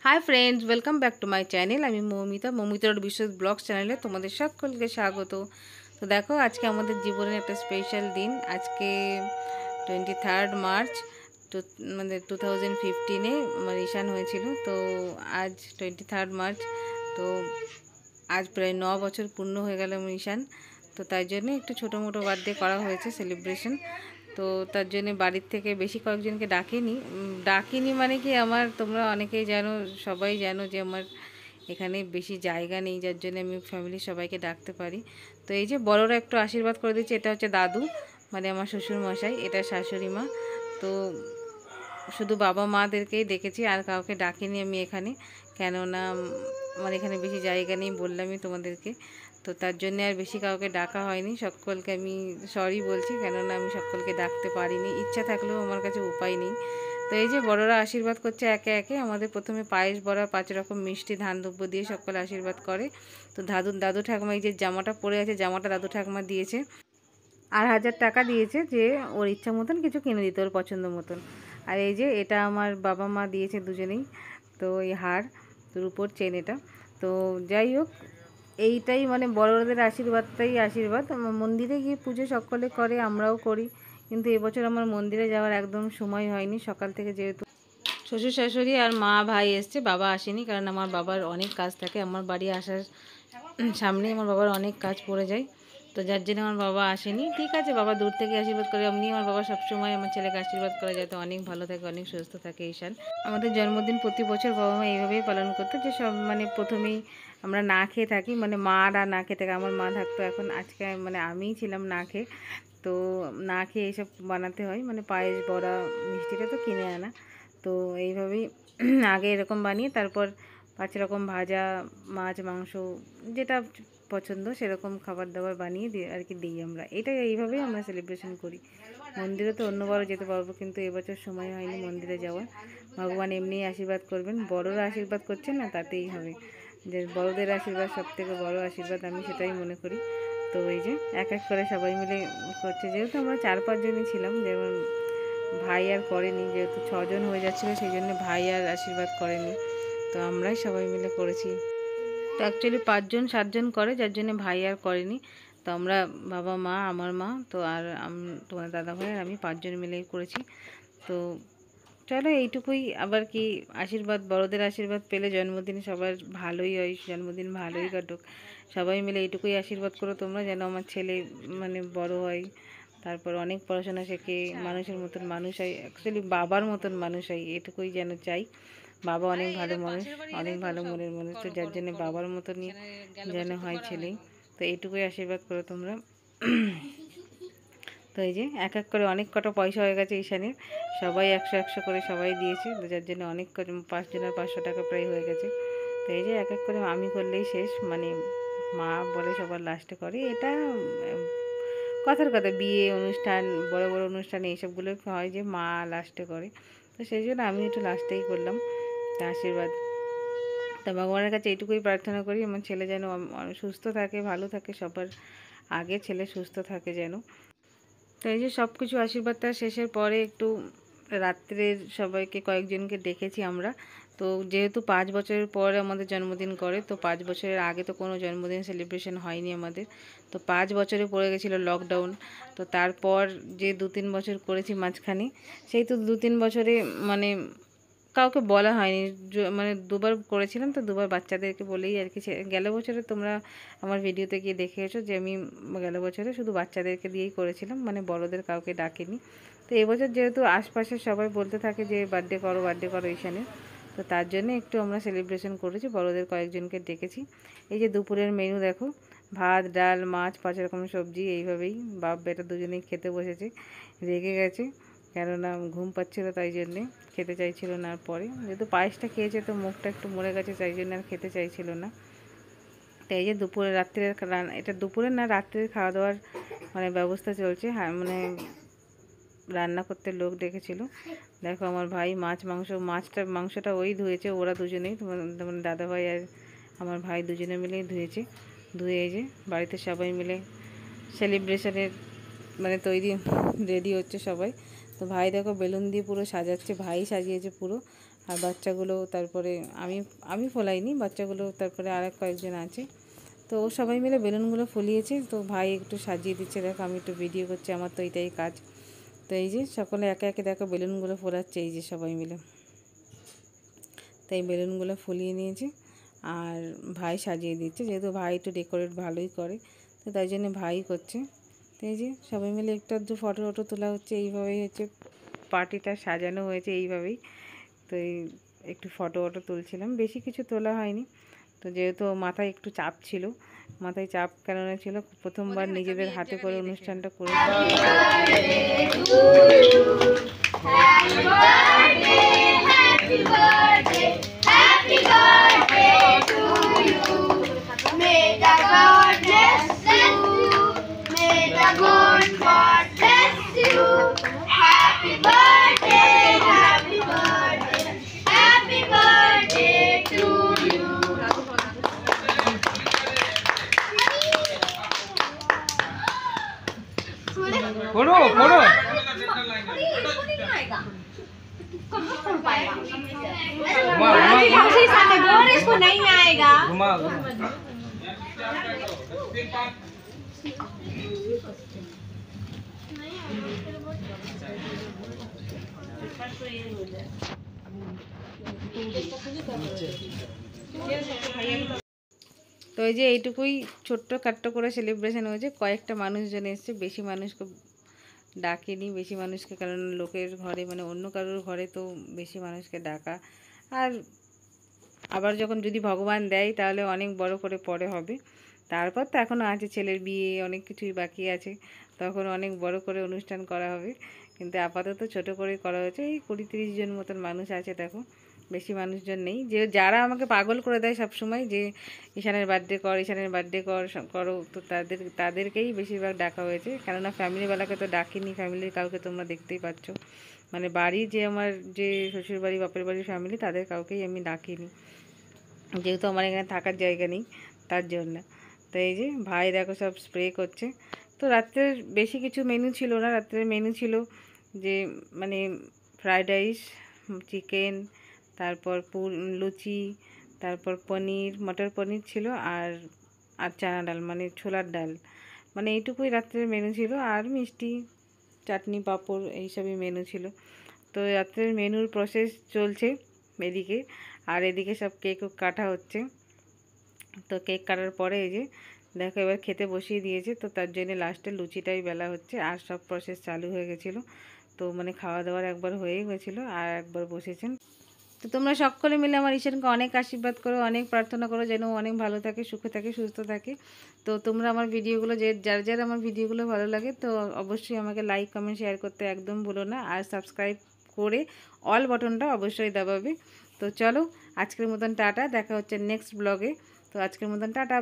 Hi friends, welcome back to my channel. আমি মৌমিতার বিশেষ blogs চ্যানেলে তোমাদের সকলকে স্বাগত। তো দেখো, আজকে আমাদের জীবনের একটা স্পেশাল দিন। আজকে 23 মার্চ মানে 2015-এ আমার ঈশান হয়েছিল। তো আজ 23 মার্চ, তো আজ প্রায় 9 বছর পূর্ণ হয়ে গেল আমার ঈশান। তো তাই জন্য একটু ছোটো মোটো বার্থডে করা হয়েছে, সেলিব্রেশন। তো তার জন্য বাড়ির থেকে বেশি কয়েকজনকে ডাকিনি মানে কি, আমার তোমরা অনেকেই জানো, সবাই জানো যে আমার এখানে বেশি জায়গা নেই, যার জন্য আমি ফ্যামিলির সবাইকে ডাকতে পারি। তো এই যে বড়রা একটু আশীর্বাদ করে দিচ্ছে, এটা হচ্ছে দাদু, মানে আমার শ্বশুর মশাই, এটা শাশুড়ি মা। তো শুধু বাবা মাদেরকেই ডেকেছি, আর কাউকে ডাকিনি আমি এখানে, কেননা আমার এখানে বেশি জায়গা নেই, বললামই তোমাদেরকে। তো তার জন্য আর বেশি কাউকে ডাকা হয়নি। সকলকে আমি সরি বলছি, কেননা আমি সকলকে ডাকতে পারিনি, ইচ্ছা থাকলেও আমার কাছে উপায় নেই। তো এই যে বড়রা আশীর্বাদ করছে একে একে। আমাদের প্রথমে পায়েস, বড়া, 5 রকম মিষ্টি, ধান দ্রব্য দিয়ে সকলে আশীর্বাদ করে। তো দাদু ঠাকুমা এই যে জামাটা পরে আছে, জামাটা দাদু ঠাকুমা দিয়েছে, আর 1000 টাকা দিয়েছে যে ওর ইচ্ছা মতন কিছু কিনে দিতে, ওর পছন্দ মতন। আর এই যে এটা আমার বাবা মা দিয়েছে দুজনেই। তো এই হার, রূপোর চেন এটা। তো যাই হোক, এইটাই মানে বড়দের আশীর্বাদটাই আশীর্বাদ। মন্দিরে গিয়ে পুজো সকলে করে, আমরাও করি, কিন্তু এবছর আমার মন্দিরে যাওয়ার একদম সময় হয়নি। সকাল থেকে যেহেতু শ্বশুর শাশুড়ি আর মা ভাই এসছে, বাবা আসেনি, কারণ আমার বাবার অনেক কাজ থাকে। আমার বাড়ি আসার সামনে আমার বাবার অনেক কাজ পড়ে যায়, তো যার জন্য আমার বাবা আসেনি। ঠিক আছে, বাবা দূর থেকে আশীর্বাদ করে, এমনি আমার বাবা সবসময় আমার ছেলেকে আশীর্বাদ করে যাতে অনেক ভালো থাকে, অনেক সুস্থ থাকে। ঈশান আমাদের জন্মদিন প্রতি বছর বাবা মা এইভাবেই পালন করতো, যে সব মানে প্রথমেই আমরা না খেয়ে থাকি, মানে মারা না খেয়ে থাকে। আমার মা থাকতো, এখন আজকে মানে আমিই ছিলাম না খেয়ে। তো না খেয়ে এইসব বানাতে হয়, মানে পায়েস, বড়া, মিষ্টিটা তো কিনে আনা। তো এইভাবেই আগে এরকম বানিয়ে তারপর 5 রকম ভাজা, মাছ, মাংস, যেটা পছন্দ সেরকম খাবার দাবার বানিয়ে দিয়ে আর কি দিই আমরা। এইভাবেই আমরা সেলিব্রেশন করি। মন্দিরে তো অন্যবারও যেতে পারবো, কিন্তু এবছর সময় হয়নি মন্দিরে যাওয়ার। ভগবান এমনিই আশীর্বাদ করবেন, বড়রা আশীর্বাদ করছেন না, তাতেই হবে। যে বড়দের আশীর্বাদ সবথেকে বড় আশীর্বাদ, আমি সেটাই মনে করি। তো এই যে এক এক করে সবাই মিলে করছে, যেহেতু আমরা 4-5 জনই ছিলাম, যেমন ভাই আর করেনি, যেহেতু 6 জন হয়ে যাচ্ছিলো, সেই জন্য ভাই আর আশীর্বাদ করেনি। তো আমরাই সবাই মিলে করেছি। তো অ্যাকচুয়ালি 5-7 জন করে, যার জন্য ভাই আর করেনি। তো আমরা বাবা মা, আমার মা, তো আর তোমার দাদা ভাই আর আমি 5 জন মিলেই করেছি। তো চলো এইটুকুই। আবার কি, আশীর্বাদ, বড়দের আশীর্বাদ পেলে জন্মদিন সবার ভালোই হয়, জন্মদিন ভালোই কাটুক। সবাই মিলে এইটুকুই আশীর্বাদ করো তোমরা, যেন আমার ছেলে মানে বড় হয়, তারপর অনেক পড়াশোনা শেখে, মানুষের মতন মানুষ হয়, অ্যাকচুয়ালি বাবার মতন মানুষ হয়, এটুকুই যেন চাই। বাবা অনেক ভালো মানুষ, অনেক ভালো মনের মানুষ, তো যার জন্য বাবার মতনই যেন হয় ছেলে। তো এইটুকুই আশীর্বাদ করো তোমরা। তো এই যে এক এক করে অনেক কটা পয়সা হয়ে গেছে ঈশানের, সবাই 100-100 করে সবাই দিয়েছে, তো যার জন্য অনেক কটা, 5 জনের 500 টাকা প্রায় হয়ে গেছে। তো এই যে এক এক করে আমি করলেই শেষ, মানে মা বলে সবার লাস্টে করে। এটা কথার কথা, বিয়ে অনুষ্ঠান, বড় বড় অনুষ্ঠানে এইসবগুলো হয় যে মা লাস্টে করে, তো সেই জন্য আমি একটু লাস্টেই করলাম। তা আশীর্বাদ, তা ভগবানের কাছে এইটুকুই প্রার্থনা করি, আমার ছেলে যেন সুস্থ থাকে, ভালো থাকে, সবার আগে ছেলে সুস্থ থাকে যেন। তো এই যে সব কিছু আশীর্বাদটা শেষের পরে একটু রাত্রে সবাইকে, কয়েকজনকে ডেকেছি আমরা। তো যেহেতু 5 বছরের পরে আমাদের জন্মদিন করে, তো 5 বছরের আগে তো কোনো জন্মদিন সেলিব্রেশন হয়নি আমাদের। তো 5 বছরে পড়ে গেছিলো লকডাউন। তো তারপর যে 2-3 বছর করেছি মাঝখানে, সেই তো 2-3 বছরে মানে কাউকে বলা হয়নি। মানে দুবার করেছিলাম, তো দুবার বাচ্চাদেরকে বলেই আর কি। গেল বছরে তোমরা আমার ভিডিওতে গিয়ে দেখেছো যে আমি গেল বছরে শুধু বাচ্চাদেরকে দিয়েই করেছিলাম, মানে বড়দের কাউকে ডাকিনি। তো এবছর যেহেতু আশপাশের সবাই বলতে থাকে যে বার্থডে করো, বার্থডে করো ঈশানের, তো তার জন্য একটু আমরা সেলিব্রেশন করেছি, বড়দের কয়েকজনকে ডেকেছি। এই যে দুপুরের মেনু দেখো, ভাত, ডাল, মাছ, 5 রকম সবজি, এইভাবেই বাপ বেটা দুজনেই খেতে বসেছে। রেগে গেছে, কেননা ঘুম পাচ্ছিল, তাই জন্যে খেতে চাইছিল না। আর পরে যেহেতু পায়েসটা খেয়েছে, তো মুখটা একটু মরে গেছে, তাই জন্য আর খেতে চাইছিল না। তো এই যে দুপুরে, রাত্রের এটা দুপুরে না, রাত্রের খাওয়া দাওয়ার মানে ব্যবস্থা চলছে। হ্যাঁ, মানে রান্না করতে লোক ডেকেছিল। দেখো আমার ভাই মাছ, মাংসটা ওই ধুয়েছে, ওরা দুজনেই, মানে দাদাভাই আর আমার ভাই দুজনে মিলেই ধুয়েছে। ধুয়ে এই যে বাড়িতে সবাই মিলে সেলিব্রেশনের মানে রেডি হচ্ছে সবাই। তো ভাই দেখো বেলুন দিয়ে পুরো সাজাচ্ছে, ভাই সাজিয়েছে পুরো। আর বাচ্চাগুলো, তারপরে আমি আমি ফোলাইনি, বাচ্চাগুলো তারপরে আর কয়েকজন আছে। তো ও সবাই মিলে বেলুনগুলো ফুলিয়েছে। তো ভাই একটু সাজিয়ে দিচ্ছে, দেখো আমি একটু ভিডিও করছি, আমার তো এটাই কাজ। তো এই যে সকলে একে একে দেখো বেলুনগুলো ফোলাচ্ছে, এই যে সবাই মিলে। তাই বেলুনগুলো ফুলিয়ে নিয়েছে আর ভাই সাজিয়ে দিচ্ছে, যেহেতু ভাই একটু ডেকোরেট ভালোই করে, তো তাই জন্য ভাই করছে। তো এই যে সবাই মিলে একটু আধটু ফটো টটো তোলা হচ্ছে, এইভাবেই হচ্ছে পার্টিটা সাজানো হয়েছে এইভাবেই। তো এই একটু ফটো ফটো তুলছিলাম, বেশি কিছু তোলা হয়নি। তো যেহেতু মাথায় একটু চাপ ছিল, মাথায় চাপ কেননা ছিল, প্রথমবার নিজেদের হাতে করে অনুষ্ঠানটা করে। फोड़ो फोड़ो इसको नहीं आएगा। घुमा তো এই যে এইটুকুই ছোট্ট খাট্ট করে সেলিব্রেশন হয়েছে, কয়েকটা মানুষজন এসছে, বেশি মানুষকে ডাকেনি, বেশি মানুষকে, কারণ লোকের ঘরে মানে অন্য কারোর ঘরে তো বেশি মানুষকে ডাকা, আর আবার যখন যদি ভগবান দেয় তাহলে অনেক বড় করে পরে হবে। তারপর তো এখনও আছে ছেলের বিয়ে, অনেক কিছুই বাকি আছে, তখন অনেক বড় করে অনুষ্ঠান করা হবে। কিন্তু আপাতত ছোট করে করা হয়েছে, এই 20-30 জন মতন মানুষ আছে দেখো, বেশি মানুষজন নেই। যে যারা আমাকে পাগল করে দেয় সবসময় যে ঈশানের বার্থডে কর, ঈশানের বার্থডে করো, তো তাদেরকেই বেশিরভাগ ডাকা হয়েছে, কেননা ফ্যামিলিওয়ালাকে তো ডাকিনি, ফ্যামিলির কাউকে তোমরা দেখতেই পাচ্ছ, মানে বাড়ি যে আমার যে শ্বশুরবাড়ি বাপের বাড়ির ফ্যামিলি, তাদের কাউকেই আমি ডাকিনি, যেহেতু আমার এখানে থাকার জায়গা নেই তার জন্য। তো এই যে ভাই দেখো সব স্প্রে করছে। তো রাত্রের বেশি কিছু মেনু ছিল না, রাত্রের মেনু ছিল যে মানে ফ্রাইড রাইস, চিকেন, তারপর লুচি, তারপর পনির, মটর পনির ছিল, আর আর চানা ডাল মানে ছোলার ডাল, মানে এইটুকুই রাত্রের মেনু ছিল, আর মিষ্টি, চাটনি, পাঁপড়, এইসবই মেনু ছিল। তো রাত্রের মেনুর প্রসেস চলছে এদিকে, আর এদিকে সব কেকও কাটা হচ্ছে। তো কেক কাটার পরে এই যে দেখো এবার খেতে বসিয়ে দিয়েছে, তো তার জন্য লাস্টে লুচিটাই বেলা হচ্ছে, আর সব প্রসেস চালু হয়ে গেছিলো। তো মানে খাওয়া দাওয়ার একবার হয়েই গেছিলো, আর একবার বসেছেন। তো তোমরা সকলে মিলে আমার ঈশানকে অনেক আশীর্বাদ করো, অনেক প্রার্থনা করো যেন ও অনেক ভালো থাকে, সুখে থাকে, সুস্থ থাকে। তো তোমরা আমার ভিডিওগুলো যার আমার ভিডিওগুলো ভালো লাগে, তো অবশ্যই আমাকে লাইক কমেন্ট শেয়ার করতে একদম ভুলো না, আর সাবস্ক্রাইব করে অল বাটনটা অবশ্যই দাবাবে। তো চলো আজকের মতন টাটা, দেখা হচ্ছে নেক্সট ব্লগে। তো আজকের মতন টাটা।